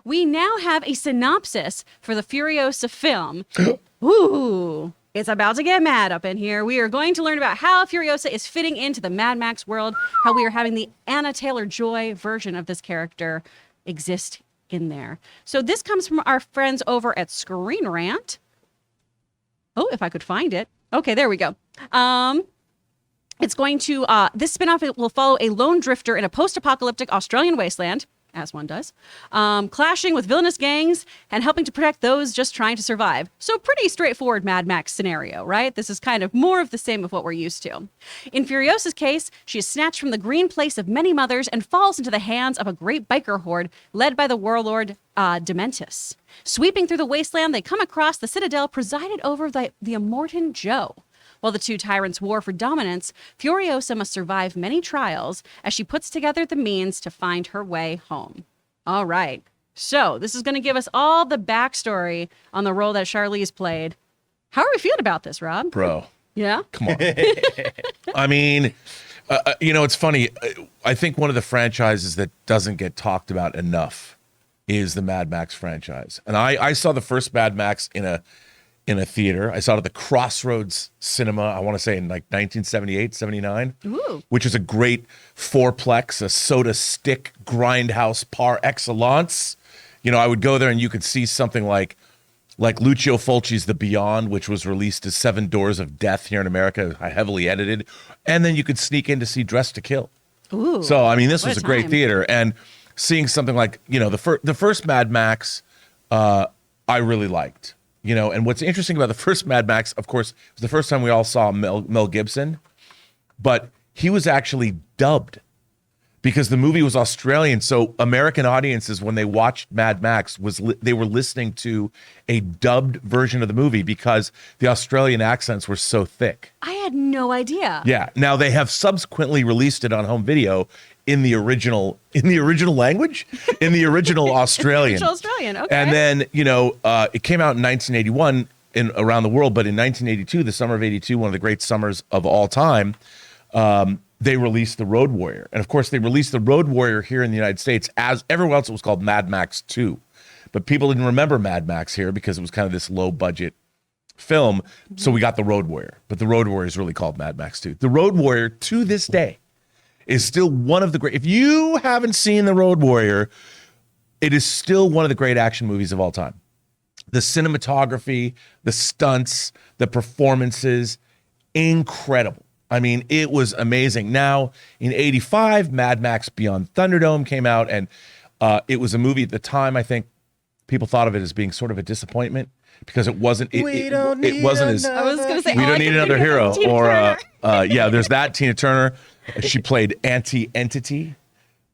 we now have a synopsis for the Furiosa film. Ooh, it's about to get mad up in here. We are going to learn about how Furiosa is fitting into the Mad Max world, how we are having the Anna Taylor-Joy version of this character exist in there. So this comes from our friends over at Screen Rant. Oh, if I could find it. Okay, there we go. It's going to, this spinoff will follow a lone drifter in a post-apocalyptic Australian wasteland, as one does, clashing with villainous gangs and helping to protect those just trying to survive. So pretty straightforward Mad Max scenario, right? This is kind of more of the same of what we're used to. In Furiosa's case, she is snatched from the green place of many mothers and falls into the hands of a great biker horde led by the warlord Dementus. Sweeping through the wasteland, they come across the citadel presided over the Immortan Joe. While the two tyrants war for dominance, Furiosa must survive many trials as she puts together the means to find her way home. All right. So this is going to give us all the backstory on the role that Charlize played. How are we feeling about this, Rob? Bro. Yeah? Come on. I mean, it's funny. I think one of the franchises that doesn't get talked about enough is the Mad Max franchise. And I saw the first Mad Max in a theater. I saw it at the Crossroads Cinema, I want to say in like 1978, 79, which is a great fourplex, a soda stick grindhouse par excellence. I would go there and you could see something like Lucio Fulci's The Beyond, which was released as 7 Doors of Death here in America, heavily edited. And then you could sneak in to see Dress to Kill. Ooh, so, I mean, this was a great time. theater. And seeing something like, the first Mad Max, I really liked. And what's interesting about the first Mad Max, of course, was the first time we all saw Mel Gibson, but he was actually dubbed because the movie was Australian. So American audiences, when they watched Mad Max, they were listening to a dubbed version of the movie because the Australian accents were so thick. I had no idea. Yeah. Now they have subsequently released it on home video in the original language, in the original Australian. Australian, okay. And then, it came out in 1981 around the world, but in 1982, the summer of 82, one of the great summers of all time, they released The Road Warrior. And of course, they released The Road Warrior here in the United States. As everywhere else, it was called Mad Max 2. But people didn't remember Mad Max here because it was kind of this low budget film. So we got The Road Warrior. But The Road Warrior is really called Mad Max 2. The Road Warrior, to this day, is still one of the great. If you haven't seen The Road Warrior, it is still one of the great action movies of all time. The cinematography, the stunts, the performances, incredible. I mean, it was amazing. Now, in 85, Mad Max Beyond Thunderdome came out, and it was a movie at the time, I think people thought of it as being sort of a disappointment because it wasn't. It wasn't as. I was going to say, We don't need another hero. Or Turner. there's that Tina Turner. She played Anti-Entity.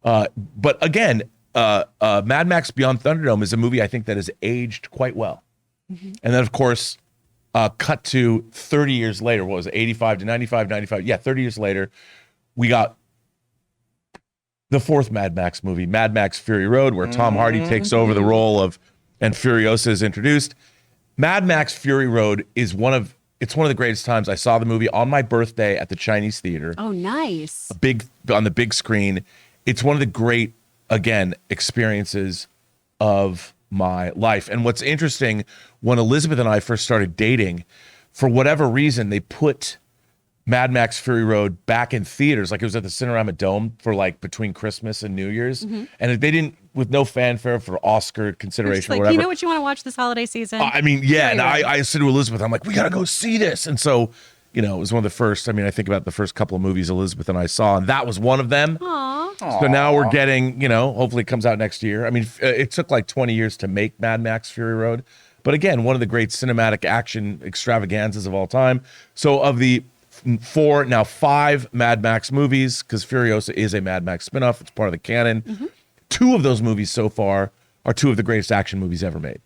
But again, Mad Max Beyond Thunderdome is a movie I think that has aged quite well. Mm-hmm. And then, of course, cut to 30 years later, what was it, 85 to 95, 95? Yeah, 30 years later, we got the fourth Mad Max movie, Mad Max Fury Road, where Tom Hardy takes over the role of, and Furiosa is introduced. Mad Max Fury Road is one of the greatest times. I saw the movie on my birthday at the Chinese Theater. Oh, nice. On the big screen. It's one of the great, again, experiences of my life. And what's interesting, when Elizabeth and I first started dating, for whatever reason, they put Mad Max Fury Road back in theaters. Like it was at the Cinerama Dome for like between Christmas and New Year's. Mm-hmm. And they didn't, with no fanfare for Oscar consideration or whatever. You know what you want to watch this holiday season? I mean, yeah. And I said to Elizabeth, I'm like, we got to go see this. And so, it was one of the first, I think about the first couple of movies Elizabeth and I saw, and that was one of them. Aww. So now we're getting, hopefully it comes out next year. I mean, it took like 20 years to make Mad Max Fury Road. But again, one of the great cinematic action extravaganzas of all time. So of the 5 Mad Max movies, because Furiosa is a Mad Max spinoff, it's part of the canon. Mm-hmm. 2 of those movies so far are 2 of the greatest action movies ever made.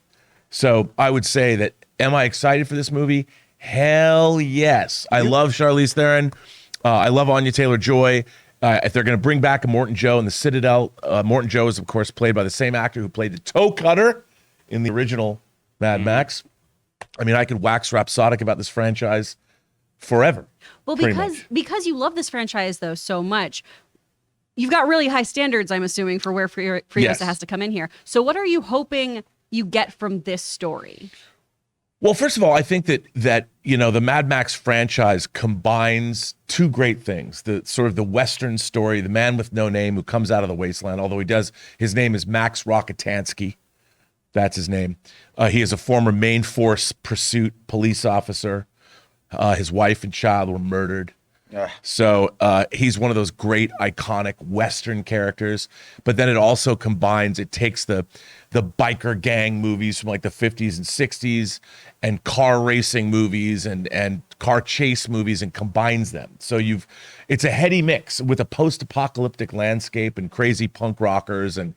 So I would say that, am I excited for this movie? Hell yes. I love Charlize Theron. I love Anya Taylor-Joy. If they're going to bring back Immortan Joe in the Citadel, Immortan Joe is, of course, played by the same actor who played the toe cutter in the original Mad Max. I could wax rhapsodic about this franchise forever. Well, because you love this franchise, though, so much, you've got really high standards, I'm assuming, for where Furiosa Yes. has to come in here. So what are you hoping you get from this story? Well, first of all, I think that the Mad Max franchise combines two great things: the sort of the Western story, the man with no name who comes out of the wasteland. Although his name is Max Rockatansky. That's his name. He is a former Main Force Pursuit police officer. His wife and child were murdered. So he's one of those great iconic Western characters. But then it takes the biker gang movies from like the 50s and 60s and car racing movies and car chase movies and combines them. So it's a heady mix with a post-apocalyptic landscape and crazy punk rockers. And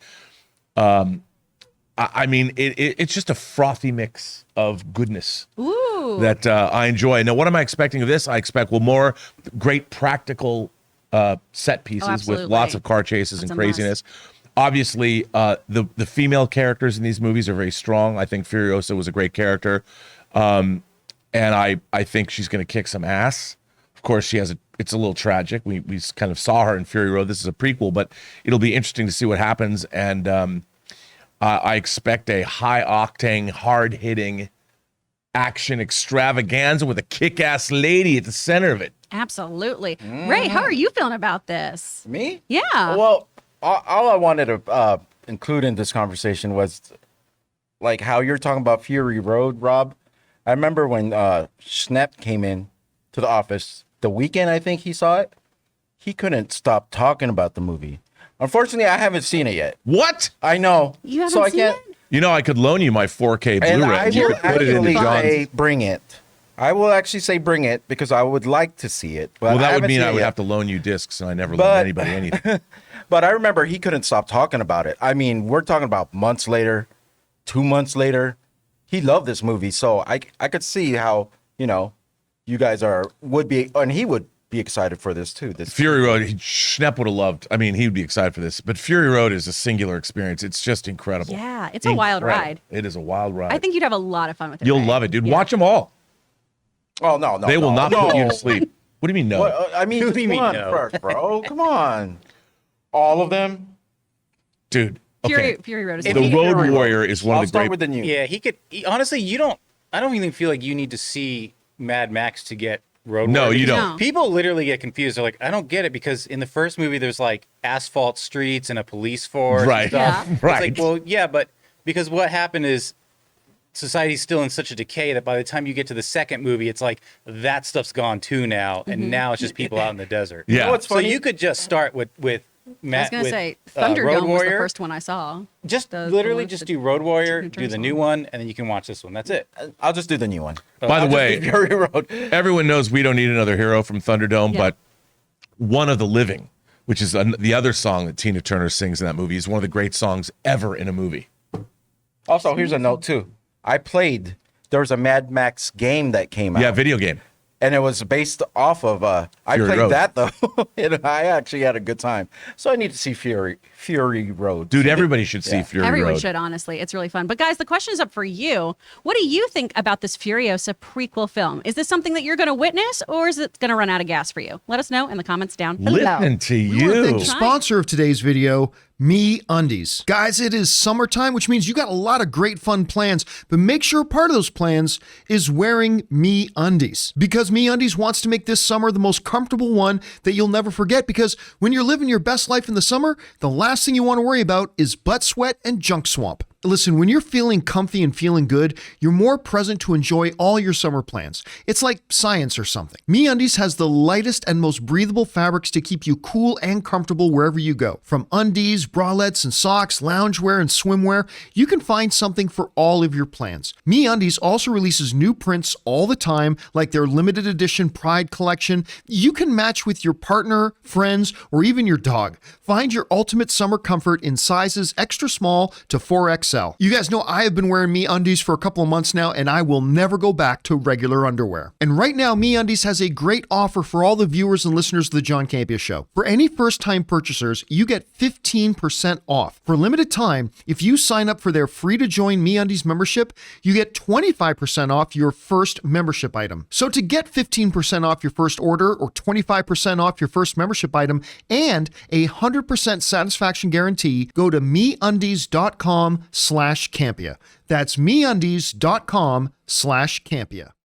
I mean, it's just a frothy mix of goodness. Ooh. That I enjoy. Now, what am I expecting of this? I expect more great practical set pieces with lots of car chases and craziness. Obviously, the female characters in these movies are very strong. I think Furiosa was a great character, and I think she's going to kick some ass. Of course, it's a little tragic. We kind of saw her in Fury Road. This is a prequel, but it'll be interesting to see what happens. And I expect a high-octane, hard-hitting action extravaganza with a kick-ass lady at the center of it. Absolutely. Ray, how are you feeling about this? Me? Yeah. Well, all I wanted to include in this conversation was like how you're talking about Fury Road, Rob. I remember when Schnepp came in to the office the weekend, I think he saw it. He couldn't stop talking about the movie. Unfortunately, I haven't seen it yet. What? I know. You haven't so I seen can't. it? I could loan you my 4K And Blu-ray. I You will could put it into actually John's. say bring it. I will actually say bring it because I would like to see it. But Well, that would mean I would yet. have to loan you discs, and I never loan anybody anything. But I remember he couldn't stop talking about it. I mean, we're talking about months later, 2 months later. He loved this movie, so I could see how you guys would be, and he would be excited for this too. This Fury Road, Schnepp would have loved. I mean, he would be excited for this. But Fury Road is a singular experience. It's just incredible. Yeah, it's a wild ride. It is a wild ride. I think you'd have a lot of fun with it. You'll Ray. love it, dude. Yeah. Watch them all. Oh no, They will not put you to sleep. What do you mean no? Well, I mean, Who do you mean, one no? first, bro. Come on, all of them. Dude. Okay. Fury Road is The If he- Road Warrior is one I'll of the start great. with the new. Yeah, honestly, I don't even feel like you need to see Mad Max to get Road No, Warrior. you No. don't. People literally get confused. They're like, I don't get it because in the first movie there's like asphalt streets and a police force Right. and stuff. Yeah. It's Right. like, well, yeah, but because what happened is society's still in such a decay that by the time you get to the second movie, it's like that stuff's gone too now, and now it's just people out in the desert. Yeah. You know what's So funny? you could just start with I was going to say, Road Thunderdome was the Warrior. first one I saw. Just the- literally the- just the do Road Warrior, Two do the Turtles new one, and then you can watch this one. That's it. I'll just do the new one. By the I'll way, just do Fury Road. everyone knows we don't need another hero from Thunderdome, Yeah. but One of the Living, which is the other song that Tina Turner sings in that movie, is one of the great songs ever in a movie. Also, here's a note too. There was a Mad Max game that came out. Yeah, video game. And it was based off of I Fury played Road. that though. And I actually had a good time. So I need to see Fury Road. Dude, everybody should see Yeah. Fury Everyone Road. should, honestly. It's really fun. But guys, the question is up for you. What do you think about this Furiosa prequel film? Is this something that you're going to witness, or is it going to run out of gas for you? Let us know in the comments down below. Listen to We want to thank you. the sponsor of today's video, Me Undies. Guys, it is summertime, which means you got a lot of great fun plans, but make sure part of those plans is wearing Me Undies. Because Me Undies wants to make this summer the most comfortable one that you'll never forget, because when you're living your best life in the summer, the last thing you want to worry about is butt sweat and junk swamp. Listen, when you're feeling comfy and feeling good, you're more present to enjoy all your summer plans. It's like science or something. MeUndies has the lightest and most breathable fabrics to keep you cool and comfortable wherever you go. From undies, bralettes and socks, loungewear and swimwear, you can find something for all of your plans. MeUndies also releases new prints all the time, like their limited edition Pride collection. You can match with your partner, friends, or even your dog. Find your ultimate summer comfort in sizes extra small to 4XL. sell. You guys know I have been wearing MeUndies for a couple of months now, and I will never go back to regular underwear. And right now, MeUndies has a great offer for all the viewers and listeners of the John Campea Show. For any first-time purchasers, you get 15% off. For a limited time, if you sign up for their free-to-join MeUndies membership, you get 25% off your first membership item. So to get 15% off your first order or 25% off your first membership item and a 100% satisfaction guarantee, go to MeUndies.com/Campea. That's MeUndies.com/Campea.